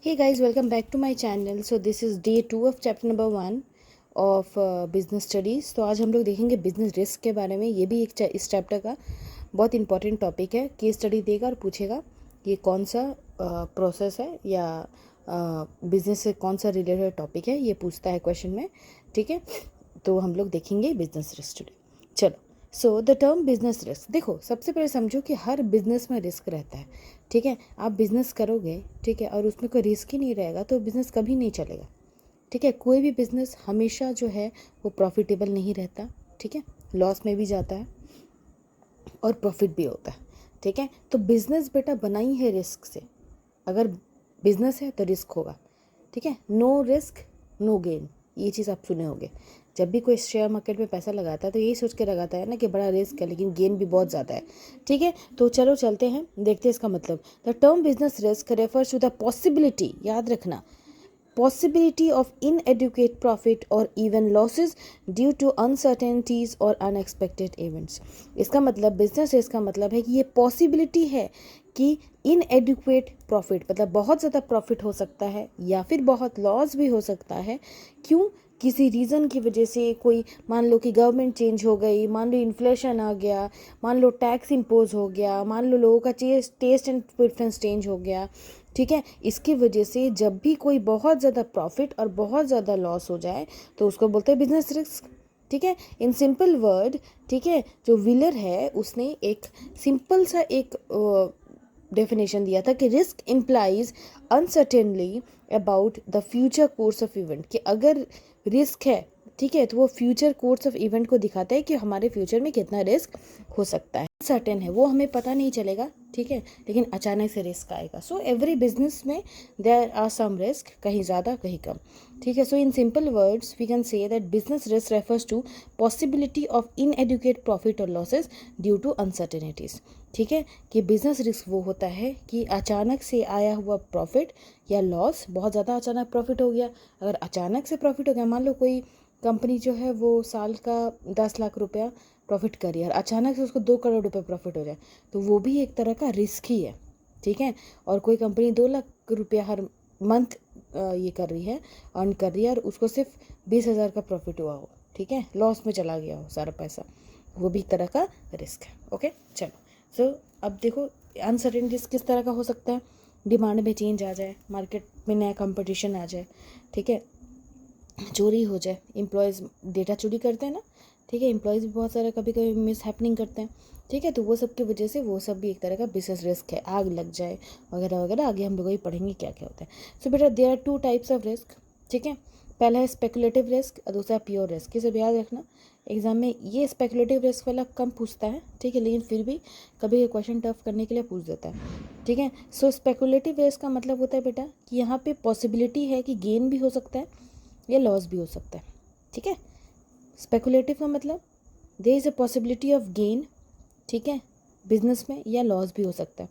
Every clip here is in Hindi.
Hey guys, welcome back to my channel. So this is day 2 of chapter number 1 of business studies. तो आज हम लोग देखेंगे बिजनेस रिस्क के बारे में. ये भी इस चैप्टर का बहुत इंपॉर्टेंट टॉपिक है. केस स्टडी देगा और पूछेगा ये कौन सा प्रोसेस है या बिजनेस से कौन सा रिलेटेड टॉपिक है, ये पूछता है क्वेश्चन में. ठीक है, तो हम लोग देखेंगे बिजनेस रिस्क टुडे. चलो, so the term business risk. देखो, सबसे पहले समझो कि हर बिजनेस में रिस्क रहता है. ठीक है, आप बिजनेस करोगे, ठीक है, और उसमें कोई रिस्क ही नहीं रहेगा तो बिजनेस कभी नहीं चलेगा. ठीक है, कोई भी बिजनेस हमेशा जो है वो प्रॉफिटेबल नहीं रहता. ठीक है, लॉस में भी जाता है और प्रॉफिट भी होता है. ठीक है, तो बिजनेस बेटा बनाई है रिस्क से. अगर बिजनेस है तो रिस्क होगा. ठीक है, नो रिस्क नो गेन, ये चीज़ आप सुने होंगे. जब भी कोई शेयर मार्केट में पैसा लगाता है तो यही सोच के लगाता है ना कि बड़ा रिस्क है लेकिन गेन भी बहुत ज़्यादा है. ठीक है, तो चलो चलते हैं, देखते हैं इसका मतलब. The term business risk refers to the possibility, याद रखना, possibility of inadequate profit or even losses due to uncertainties or unexpected events. इसका मतलब बिजनेस रिस्क का मतलब है कि ये पॉसिबिलिटी है कि इनएडिक्वेट प्रॉफिट, मतलब बहुत ज़्यादा प्रॉफिट हो सकता है या फिर बहुत लॉस भी हो सकता है. क्यों? किसी रीज़न की वजह से. कोई मान लो कि गवर्नमेंट चेंज हो गई, मान लो इन्फ्लेशन आ गया, मान लो टैक्स इम्पोज हो गया, मान लो लोगों का टेस्ट एंड प्रेफरेंस चेंज हो गया. ठीक है, इसकी वजह से जब भी कोई बहुत ज़्यादा प्रॉफिट और बहुत ज़्यादा लॉस हो जाए तो उसको बोलते हैं बिजनेस रिस्क. ठीक है, इन सिंपल वर्ड. ठीक है, जो विलर है उसने एक सिंपल सा एक डेफिनेशन दिया था कि risk implies uncertainty about the future course of event. कि अगर रिस्क है, ठीक है, तो वो फ्यूचर कोर्स ऑफ इवेंट को दिखाता है कि हमारे फ्यूचर में कितना रिस्क हो सकता है. सर्टेन है, वो हमें पता नहीं चलेगा. ठीक है, लेकिन अचानक से रिस्क आएगा. सो एवरी बिजनेस में देयर आर सम रिस्क, कहीं ज़्यादा कहीं कम. ठीक है, so in simple words we can say that business risk refers to possibility of inadequate profit और लॉसेस ड्यू टू अनसर्टेनिटीज़. ठीक है, कि बिजनेस रिस्क वो होता है कि अचानक से आया हुआ प्रॉफिट या लॉस. बहुत ज़्यादा अचानक प्रॉफिट हो गया, अगर अचानक से प्रॉफिट हो गया, मान लो कोई कंपनी जो है वो साल का 10 लाख रुपया प्रॉफिट कर रही है और अचानक से उसको 2 करोड़ रुपए प्रॉफिट हो जाए, तो वो भी एक तरह का रिस्क ही है. ठीक है, और कोई कंपनी 2 लाख रुपया हर मंथ ये कर रही है, अर्न कर रही है, और उसको सिर्फ 20,000 का प्रॉफिट हुआ हो, ठीक है, लॉस में चला गया हो सारा पैसा, वो भी एक तरह का रिस्क है. ओके, चलो. सो अब देखो, अनसर्टेन रिस्क किस तरह का हो सकता है. डिमांड में चेंज आ जाए, मार्केट में नया कंपटीशन आ जाए. ठीक है, चोरी हो जाए, एम्प्लॉयज़ डेटा चोरी करते हैं ना. ठीक है, एम्प्लॉयज़ भी बहुत सारे कभी कभी मिस हैपनिंग करते हैं. ठीक है, तो वो सब की वजह से वो सब भी एक तरह का बिजनेस रिस्क है. आग लग जाए वगैरह वगैरह, आगे हम लोग ही पढ़ेंगे क्या क्या होता है. सो बेटा, there are 2 types of risk. ठीक है, पहला है स्पेकुलेटिव रिस्क और दूसरा प्योर रिस्क. ये सब याद रखना, एग्जाम में ये स्पेकुलेटिव रिस्क वाला कम पूछता है. ठीक है, लेकिन फिर भी कभी क्वेश्चन टफ करने के लिए पूछ देता है. ठीक है, सो स्पेकुलेटिव रिस्क का मतलब होता है बेटा कि यहाँ पे पॉसिबिलिटी है कि गेन भी हो सकता है या लॉस भी हो सकता है. ठीक है, स्पेकुलेटिव का मतलब there is a possibility of gain. ठीक है, बिजनेस में, या लॉस भी हो सकता है.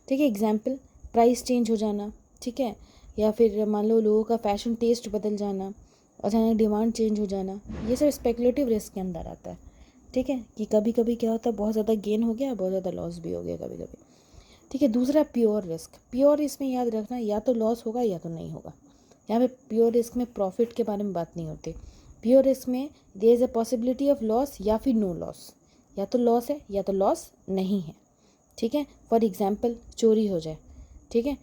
ठीक है, एग्जाम्पल, प्राइस चेंज हो जाना. ठीक है, या फिर मान लो लोगों का फैशन टेस्ट बदल जाना, अचानक डिमांड चेंज हो जाना, ये सब स्पेकुलेटिव रिस्क के अंदर आता है. ठीक है, कि कभी कभी क्या होता है, बहुत ज़्यादा गेन हो गया, बहुत ज़्यादा लॉस भी हो गया कभी कभी. ठीक है, दूसरा प्योर रिस्क. प्योर इसमें याद रखना, या तो लॉस होगा या तो नहीं होगा. यहाँ पे प्योर रिस्क में प्रॉफिट के बारे में बात नहीं होती. प्योर रिस्क में there is a possibility of loss या फिर नो लॉस. या तो लॉस है या तो लॉस नहीं है. ठीक है, फॉर एग्जाम्पल, चोरी हो जाए. ठीक है,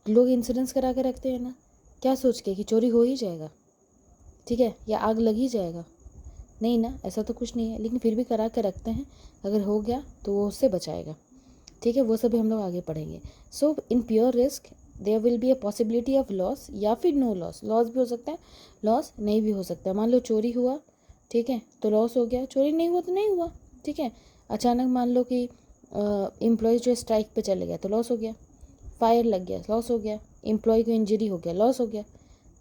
लोग इंश्योरेंस करा के रखते हैं ना, क्या सोच के कि चोरी हो ही जाएगा. ठीक है, या आग लग ही जाएगा. नहीं ना, ऐसा तो कुछ नहीं है, लेकिन फिर भी करा के रखते हैं, अगर हो गया तो वो उससे बचाएगा. ठीक है, वो सब भी हम लोग आगे पढ़ेंगे. So in pure risk there will be a possibility of loss या फिर नो लॉस. लॉस भी हो सकता है, लॉस नहीं भी हो सकता है. मान लो चोरी हुआ, ठीक है, तो लॉस हो गया. चोरी नहीं हुआ तो नहीं हुआ. ठीक है, अचानक मान लो कि एम्प्लॉय जो स्ट्राइक पे चले गया तो लॉस हो गया. फायर लग गया, लॉस हो गया. एम्प्लॉय को इंजरी हो गया, लॉस हो गया.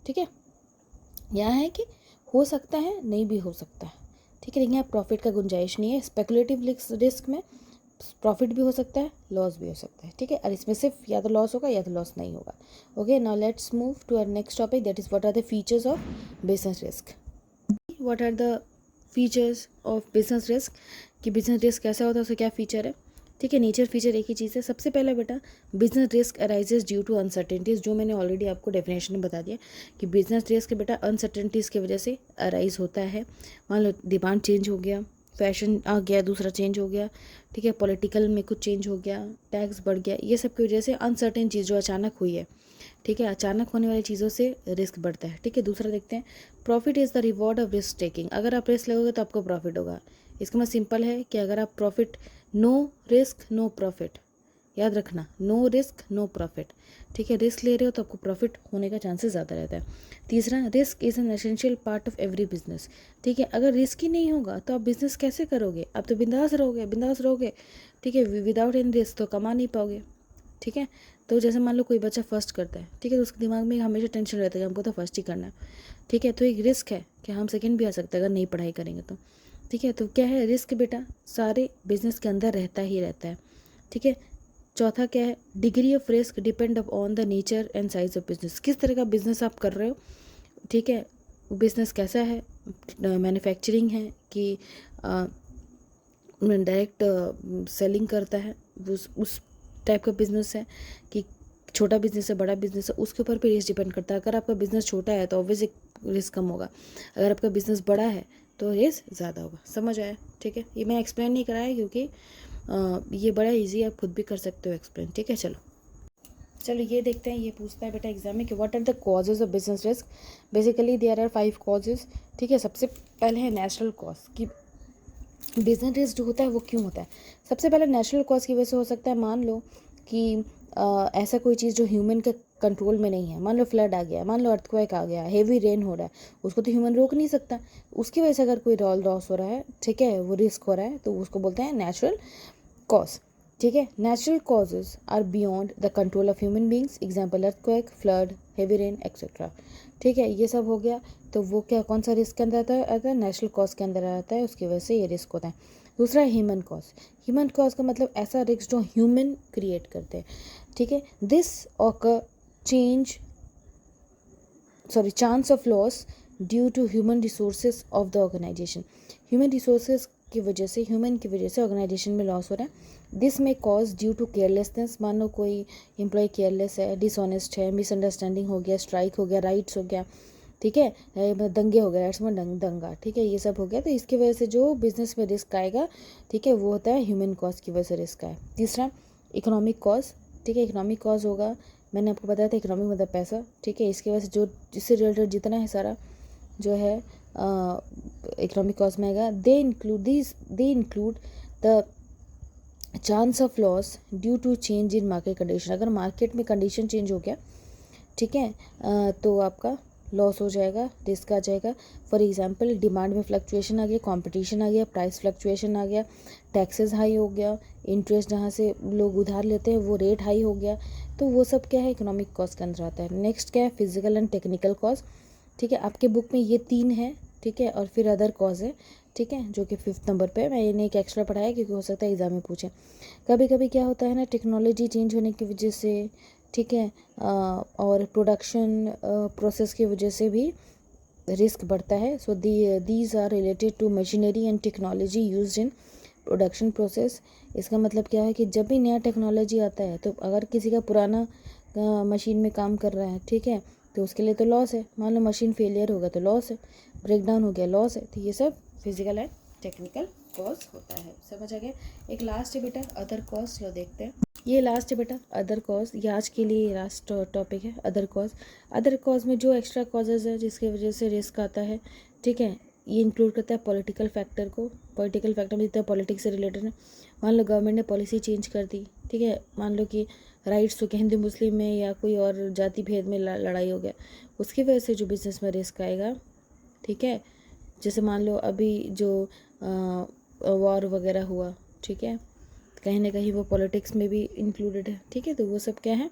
ठीक है, यहाँ है कि हो सकता है, नहीं भी हो सकता है. ठीक है, लेकिन यहाँ प्रॉफिट का गुंजाइश नहीं है. स्पेकुलेटिव रिस्क में प्रॉफिट भी हो सकता है, लॉस भी हो सकता है. ठीक है, और इसमें सिर्फ या तो लॉस होगा या तो लॉस नहीं होगा. Okay, now let's move to our next topic, that is what are the features of business risk. What are the features of business risk, कि बिजनेस रिस्क कैसा होता है, उसका क्या फीचर है. ठीक है, नेचर फीचर एक ही चीज़ है। सबसे पहला बेटा business risk arises due to uncertainties, जो मैंने ऑलरेडी आपको डेफिनेशन में बता दिया कि बिजनेस रिस्क बेटा अनसर्टेनिटीज़ की वजह से अराइज होता है। मान लो डिमांड चेंज हो गया, फैशन आ गया, दूसरा चेंज हो गया, ठीक है, पॉलिटिकल में कुछ चेंज हो गया, टैक्स बढ़ गया, ये सब की वजह से अनसर्टेन चीज़ जो अचानक हुई है, ठीक है, अचानक होने वाली चीज़ों से रिस्क बढ़ता है। ठीक है, दूसरा देखते हैं, profit is the reward of risk taking, अगर आप रिस्क लगोगे तो आपको प्रॉफिट होगा। इसका मतलब सिंपल है कि अगर आप profit, no risk no profit, याद रखना, नो रिस्क नो प्रॉफिट। ठीक है, रिस्क ले रहे हो तो आपको प्रॉफिट होने का चांसेस ज़्यादा रहता है। तीसरा, risk is an essential part of every business. ठीक है, अगर रिस्क ही नहीं होगा तो आप बिजनेस कैसे करोगे? आप तो बिंदास रहोगे। ठीक है, विदाउट एनी रिस्क तो कमा नहीं पाओगे। ठीक है, तो जैसे मान लो कोई बच्चा फर्स्ट करता है, ठीक है, तो उसके दिमाग में हमेशा टेंशन रहता है कि हमको तो फर्स्ट ही करना है। ठीक है, तो एक रिस्क है कि हम सेकंड भी आ सकते हैं अगर नहीं पढ़ाई करेंगे तो। ठीक है, तो क्या है रिस्क बेटा, सारे बिजनेस के अंदर रहता है। ठीक है, चौथा क्या है, degree of risk depend up on the nature and size of business, किस तरह का बिजनेस आप कर रहे हो। ठीक है, वो बिजनेस कैसा है, मैन्युफैक्चरिंग है कि डायरेक्ट सेलिंग करता है, उस टाइप का बिजनेस है कि छोटा बिजनेस है, बड़ा बिजनेस है, उसके ऊपर भी रिस्क डिपेंड करता है। अगर आपका बिजनेस छोटा है तो ऑब्वियसली रिस्क कम होगा, अगर आपका बिजनेस बड़ा है तो रिस्क ज़्यादा होगा। समझ आया? ठीक है, ये मैं एक्सप्लेन नहीं कराया क्योंकि ये बड़ा इजी, आप खुद भी कर सकते हो एक्सप्लेन। ठीक है, चलो ये देखते हैं, ये पूछता है बेटा एग्जाम में कि what are the causes of business risk. Basically there are 5 causes. ठीक है, सबसे पहले है नेचुरल कॉज, कि बिजनेस रिस्क जो होता है वो क्यों होता है। सबसे पहले नेचुरल कॉज की वजह से हो सकता है, मान लो कि ऐसा कोई चीज़ जो ह्यूमन के कंट्रोल में नहीं है, मान लो फ्लड आ गया, मान लो अर्थक्वेक आ गया, हेवी रेन हो रहा है, उसको तो ह्यूमन रोक नहीं सकता, उसकी वजह से अगर कोई लॉस हो रहा है, ठीक है, वो रिस्क हो रहा है, तो उसको बोलते हैं नेचुरल कॉज। ठीक है, natural causes are beyond the control of human beings, example earthquake, flood, heavy rain etcetera. ठीक है, ये सब हो गया, तो वो क्या, कौन सा रिस्क के अंदर आता है नेचुरल कॉज के अंदर आता है, उसकी वजह से ये रिस्क होता है। दूसरा है ह्यूमन कॉज। ह्यूमन कॉज का मतलब ऐसा रिस्क जो ह्यूमन क्रिएट करते हैं। ठीक है, this occur change chance of loss due to human resources of the organisation, human resources की वजह से, ह्यूमन की वजह से ऑर्गेनाइजेशन में लॉस हो रहा है। दिस में कॉज ड्यू टू केयरलेसनेस, मान लो कोई एम्प्लॉय केयरलेस है, डिसऑनेस्ट है, मिसअंडरस्टैंडिंग हो गया, स्ट्राइक हो गया, राइट्स हो गया, ठीक है, दंगे हो गए, राइट्स में दंगा, ठीक है, ये सब हो गया, तो इसकी वजह से जो बिजनेस में रिस्क आएगा, ठीक है, वो होता है ह्यूमन कॉज की वजह से रिस्क आए। तीसरा इकोनॉमिक कॉज। ठीक है, इकोनॉमिक कॉज होगा, मैंने आपको बताया था इकोनॉमिक मतलब पैसा। ठीक है, इसकी वजह से जो इससे रिलेटेड जितना है सारा जो है इकोनॉमिक कॉज में आएगा। They include the chance of loss due to change in market condition, अगर मार्केट में कंडीशन चेंज हो गया, ठीक है, तो आपका लॉस हो जाएगा, रिस्क आ जाएगा। फॉर एग्जांपल डिमांड में फ्लक्चुएशन आ गया, कंपटीशन आ गया, प्राइस फ्लक्चुएशन आ गया, टैक्सेस हाई हो गया, इंटरेस्ट जहाँ से लोग उधार लेते हैं वो रेट हाई हो गया, तो वो सब क्या है, इकोनॉमिक कॉस्ट के अंदर आता है। नेक्स्ट क्या है, फिजिकल एंड टेक्निकल कॉस्ट। ठीक है, आपके बुक में ये 3 है, ठीक है, और फिर अदर कॉज है, ठीक है, जो कि 5th नंबर पे मैं इन्हें एक एक्स्ट्रा पढ़ाया क्योंकि हो सकता है एग्जाम में पूछें। कभी कभी क्या होता है ना, टेक्नोलॉजी चेंज होने की वजह से, ठीक है, और प्रोडक्शन प्रोसेस की वजह से भी रिस्क बढ़ता है। So these are related to machinery and technology used in production process. इसका मतलब क्या है कि जब भी नया टेक्नोलॉजी आता है, तो अगर किसी का पुराना मशीन में काम कर रहा है, ठीक है, तो उसके लिए तो लॉस है। मान लो मशीन फेलियर होगा तो लॉस है, ब्रेकडाउन हो गया लॉस है, तो ये सब फिजिकल एंड टेक्निकल कॉज होता है। समझ आ गया? एक लास्ट है बेटा अदर कॉज, चलो देखते हैं। ये लास्ट है बेटा अदर कॉज, ये आज के लिए लास्ट टॉपिक है अदर कॉज। अदर कॉज में जो एक्स्ट्रा कॉजेज है जिसकी वजह से रिस्क आता है, ठीक है, ये इंक्लूड करता है पॉलिटिकल फैक्टर को। पॉलिटिकल फैक्टर में जितना पॉलिटिक्स से रिलेटेड है, मान लो गवर्नमेंट ने पॉलिसी चेंज कर दी, ठीक है, मान लो कि राइट्स तो क्या हिंदू मुस्लिम में या कोई और जाति भेद में लड़ाई हो गया, उसकी वजह से जो बिजनेस में रिस्क आएगा, ठीक है, जैसे मान लो अभी जो वॉर वगैरह हुआ, ठीक है, कहीं ना कहीं वो पॉलिटिक्स में भी इंक्लूडेड है, ठीक है, तो वो सब क्या है,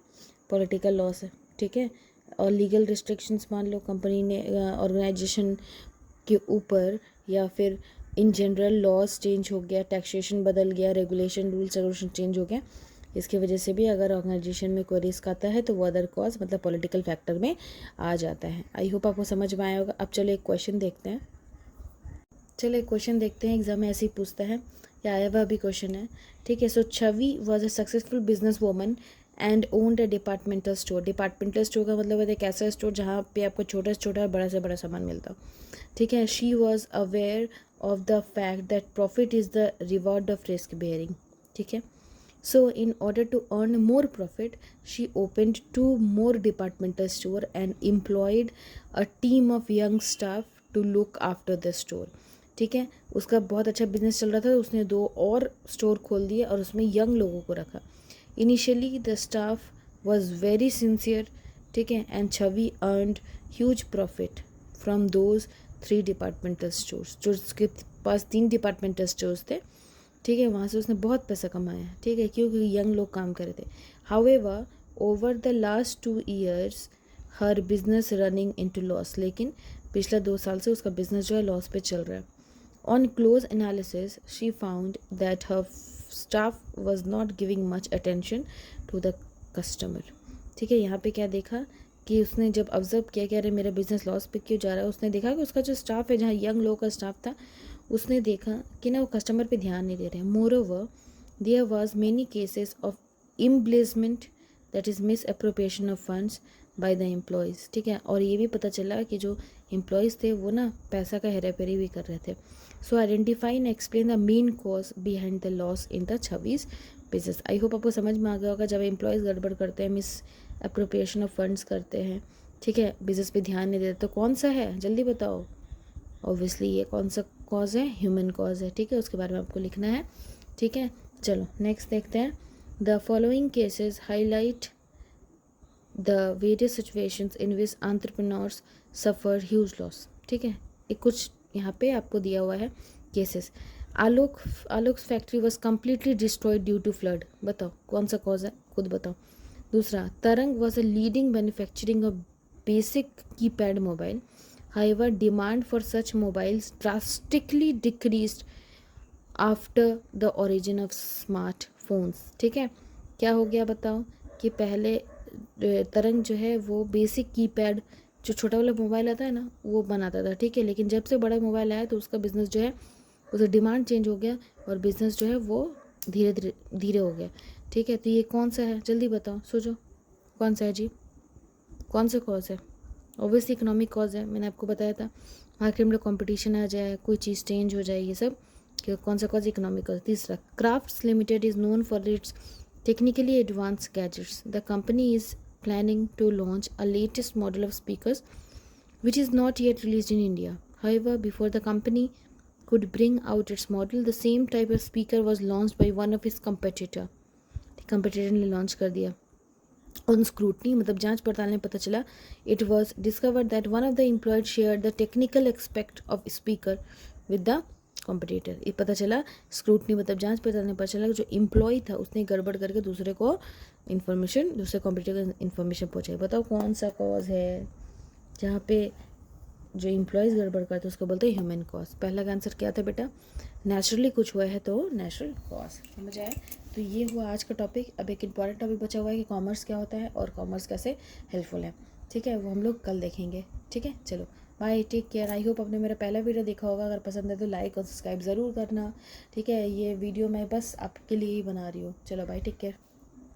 पॉलिटिकल लॉस है, ठीक है। और लीगल रिस्ट्रिक्शंस, मान लो कंपनी ने ऑर्गेनाइजेशन के ऊपर या फिर इन जनरल लॉस चेंज हो गया, टैक्सेशन बदल गया, रेगुलेशन रूल्स रेगुलेशन चेंज हो गया, इसकी वजह से भी अगर ऑर्गेनाइजेशन में कोई रिस्क आता है तो वो अदर कॉज मतलब पॉलिटिकल फैक्टर में आ जाता है। आई होप आपको समझ में आया होगा। अब चलो एक क्वेश्चन देखते हैं। एग्जाम में ऐसे ही पूछता है, क्या आया हुआ अभी क्वेश्चन है, ठीक है। So Chhavi was a successful businesswoman and owned a departmental store. Departmental store का मतलब है एक ऐसा स्टोर जहाँ पे आपको छोटा से छोटा बड़ा से बड़ा सामान मिलता हो, ठीक है। She was aware of the fact that profit is the reward of risk bearing, ठीक है। So, in order to earn more profit, she opened 2 more departmental store and employed a team of young staff to look after the store, ठीक है। उसका बहुत अच्छा बिजनेस चल रहा था, उसने 2 और स्टोर खोल दिए और उसमें यंग लोगों को रखा। Initially the staff was very sincere, ठीक है, and Chhavi earned huge profit from those 3 departmental stores. जो उसके पास 3 डिपार्टमेंटल स्टोर्स थे, ठीक है, वहाँ से उसने बहुत पैसा कमाया, ठीक है, क्योंकि यंग लोग काम कर रहे थे। However over the last 2 years her business running into loss. लेकिन पिछले 2 साल से उसका बिजनेस जो है लॉस पे चल रहा है। On close analysis she found that her staff was not giving much attention to the customer, ठीक है। यहाँ पे क्या देखा कि उसने जब ऑब्जर्व किया कि अरे मेरा बिजनेस लॉस पे क्यों जा रहा है, उसने देखा कि उसका जो स्टाफ है, जहाँ यंग लोगों का स्टाफ था, उसने देखा कि ना वो कस्टमर पे ध्यान नहीं दे रहे हैं। Moreover there was many cases of embezzlement that is misappropriation of funds by the employees, ठीक है। और ये भी पता चला कि जो एम्प्लॉयज़ थे वो ना पैसा का हेरा फेरी भी कर रहे थे। So identify and explain the main cause behind the loss in the Chhavi's business. I hope आपको समझ में आ गया होगा। जब एम्प्लॉयज़ गड़बड़ करते हैं, मिस अप्रोप्रिएशन ऑफ फंड्स करते हैं, ठीक है, बिजनेस पे ध्यान नहीं देते, तो कौन सा है जल्दी बताओ। ऑब्वियसली ये कौन सा कॉज है, ह्यूमन कॉज है, ठीक है, उसके बारे में आपको लिखना है, ठीक है। चलो नेक्स्ट देखते हैं। The following cases highlight the various situations in which entrepreneurs suffer huge loss, ठीक है। एक कुछ यहाँ पे आपको दिया हुआ है cases. Alok factory was completely destroyed due to flood. बताओ कौन सा कॉज है, खुद बताओ। दूसरा, Tarang was a leading manufacturing of basic keypad mobile. However, demand for such mobiles drastically decreased after the origin of smartphones, ठीक है। क्या हो गया बताओ कि पहले तरंग जो है वो बेसिक कीपैड जो छोटा वाला मोबाइल आता है ना वो बनाता था, ठीक है। लेकिन जब से बड़ा मोबाइल आया तो उसका बिज़नेस जो है उसका डिमांड चेंज हो गया और बिज़नेस जो है वो धीरे धीरे हो गया, ठीक है। तो ये कौन सा है जल्दी बताओ, सोचो कौन सा है जी, कौन सा कॉज है। ऑब्वियसली इकोनॉमिक कॉज है, मैंने आपको बताया था। मार्केट में कंपटीशन आ जाए, कोई चीज़ चेंज हो जाए, ये सब कि कौन सा कॉज, इकोनॉमिक कॉज। तीसरा, crafts limited is known for its technically advance gadgets. The company is planning to launch a latest model of speakers which is not yet released in India. However, before the company could bring out its model, the same type of speaker was launched by one of its competitor ने लॉन्च कर दिया। ऑन स्क्रूटनी मतलब जांच पड़ताल में पता चला, it was discovered that one of the employed share the technical expect of speaker with the competitor. ये पता चला, स्क्रूटनी मतलब जांच पड़ताल में पता चला कि जो एम्प्लॉय था उसने गड़बड़ करके दूसरे को इन्फॉर्मेशन, दूसरे कॉम्पिटिटर को इन्फॉर्मेशन पहुँचाई। बताओ कौन सा कॉज है जहाँ पे जो एम्प्लॉयज़ गड़बड़ करते उसको बोलते हैं ह्यूमन कॉज। पहला का आंसर क्या था बेटा, नेचुरली कुछ हुआ है तो नेचुरल कॉज। समझ आया। तो ये हुआ आज का टॉपिक। अब एक इम्पॉर्टेंट टॉपिक बचा हुआ है कि कॉमर्स क्या होता है और कॉमर्स कैसे हेल्पफुल है, ठीक है, वो हम लोग कल देखेंगे, ठीक है। चलो bye, take care. I hope आपने मेरा पहला वीडियो देखा होगा। अगर पसंद है तो लाइक और सब्सक्राइब ज़रूर करना, ठीक है। ये वीडियो मैं बस आपके लिए ही बना रही हूँ। चलो बाय, टेक केयर।